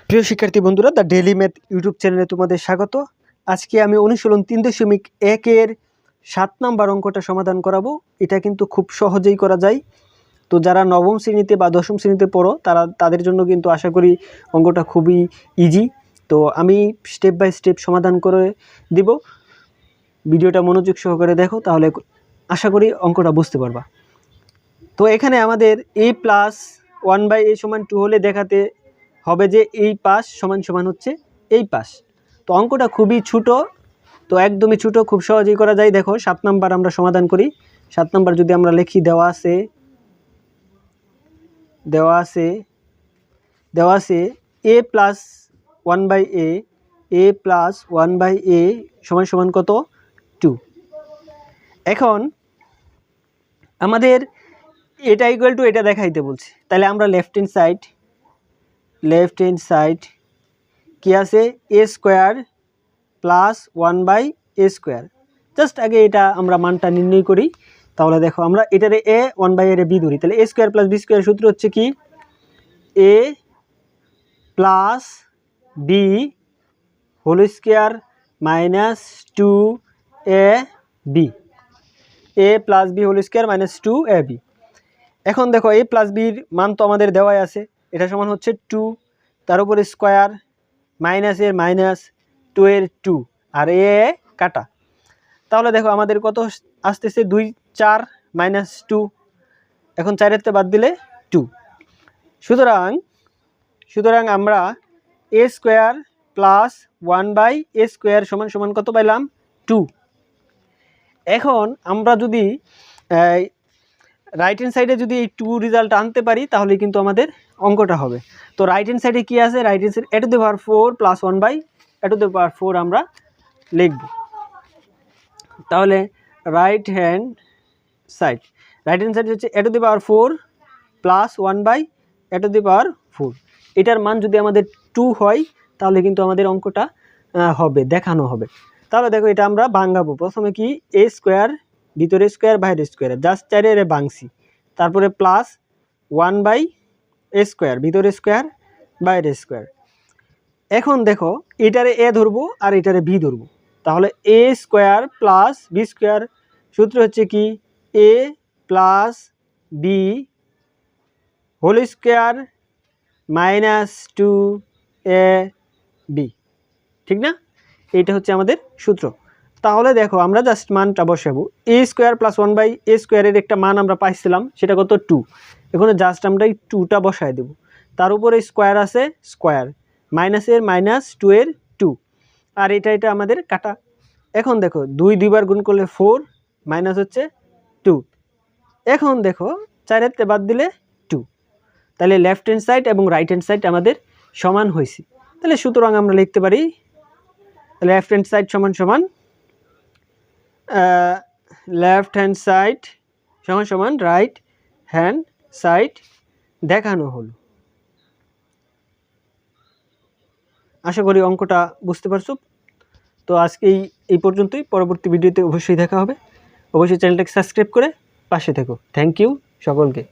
প্রিয় শিক্ষার্থী বন্ধুরা, দ্য ডেইলি ম্যাথ ইউটিউব চ্যানেলে তোমাদের স্বাগত। আজকে আমি অনুশীলন 3.1-এর 7 নম্বর অঙ্কটা সমাধান করাবো। এটা কিন্তু খুব সহজেই করা যায়। তো যারা নবম শ্রেণীতে বা দশম শ্রেণীতে পড়ো তাদের জন্য কিন্তু আশা করি অঙ্কটা খুবই ইজি। তো আমি স্টেপ বাই স্টেপ সমাধান করে দিব। ভিডিওটা মনোযোগ সহকারে দেখো, তাহলে আশা করি অঙ্কটা বুঝতে পারবা। তো এখানে আমাদের a+1/a = 2 হলে দেখাতে হবে যে এই পাশ সমান সমান হচ্ছে এই পাশ। তো অঙ্কটা খুবই ছোট, তো একদমই ছোট, খুব সহজেই করা যায়। দেখো 7 নাম্বার আমরা সমাধান করি। 7 নাম্বার যদি আমরা লিখি, দেওয়া আছে a+1/a সমান সমান কত? 2। এখন আমাদের এটা ইকুয়াল টু এটা দেখাইতে বলছে, তাহলে আমরা লেফট হ্যান্ড সাইড কি আছে? a² + 1/a²। জাস্ট আগে এটা আমরা মানটা নির্ণয় করি। তাহলে দেখো আমরা এটারে a, 1/a b ধরি, তাহলে a² + b² সূত্র হচ্ছে কি? a + b² - 2ab। a + b² - 2ab। এখন দেখো a + b-র মান তো আমাদের দেওয়াই আছে। এটা সমান হচ্ছে 2, তার উপরে স্কোয়ার, মাইনাস এর মাইনাস, 2 এর 2, আর এ কাটা। তাহলে দেখো আমাদের কত আসতেছে? 2, 4 - 2। এখন 4-এর বাদ দিলে 2। সুতরাং আমরা a² + 1/a² সমান সমান কত পাইলাম? 2। এখন আমরা যদি রাইট হ্যান্ড সাইডে যদি এই 2 রেজাল্ট আনতে পারি, তাহলে কিন্তু আমাদের অঙ্কটা হবে। তো রাইট হ্যান্ড সাইডে কি আছে? Right hand side a⁴ + 1/a⁴ আমরা লিখব। তাহলে রাইট হ্যান্ড সাইড হচ্ছে a⁴ + 1/a⁴। এটার মান যদি আমাদের 2 হয়, তাহলে কিন্তু আমাদের অঙ্কটা হবে, দেখানো হবে। তাহলে দেখো এটা আমরা ভাঙাবো। প্রথমে কি? a², ভিতরে স্কোয়ার, বাইরে স্কোয়ার, জাস্ট 4-এর ভাঙছি। তারপরে প্লাস 1/a², ভিতরে স্কোয়ার, বাইরে স্কোয়ার। এখন দেখো এটারে a ধরবো আর এটারে b ধরবো। তাহলে a² + b² সূত্র হচ্ছে কি? a + b² - 2ab। ঠিক না? এইটা হচ্ছে আমাদের সূত্র। তাহলে দেখো আমরা জাস্ট মানটা বসাবো। a² + 1/a² এর একটা মান আমরা পাইছিলাম, সেটা কত? 2। এখানে জাস্ট আমরা এই 2টা বসায় দেব। তার উপরে স্কোয়ার আছে, স্কোয়ার, মাইনাস এর মাইনাস, 2 এর 2, আর এটা আমাদের কাটা। এখন দেখো 2 দুইবার গুণ করলে 4, মাইনাস হচ্ছে 2। এখন দেখো 4-এর বাদ দিলে 2। তাহলে লেফট হ্যান্ড সাইড এবং রাইট হ্যান্ড সাইড আমাদের সমান হয়েছে। তাহলে সুতরাং আমরা লিখতে পারি লেফট হ্যান্ড সাইড সমান সমান লেফট হ্যান্ড সাইড সমান সমান রাইট হ্যান্ড সাইড দেখানো হলো। আশা করি অঙ্কটা বুঝতে পারছো। তো আজকে এই পর্যন্তই। পরবর্তী ভিডিওতে অবশ্যই দেখা হবে। অবশ্যই চ্যানেলটাকে সাবস্ক্রাইব করে পাশে থেকো। থ্যাংক ইউ সকলকে।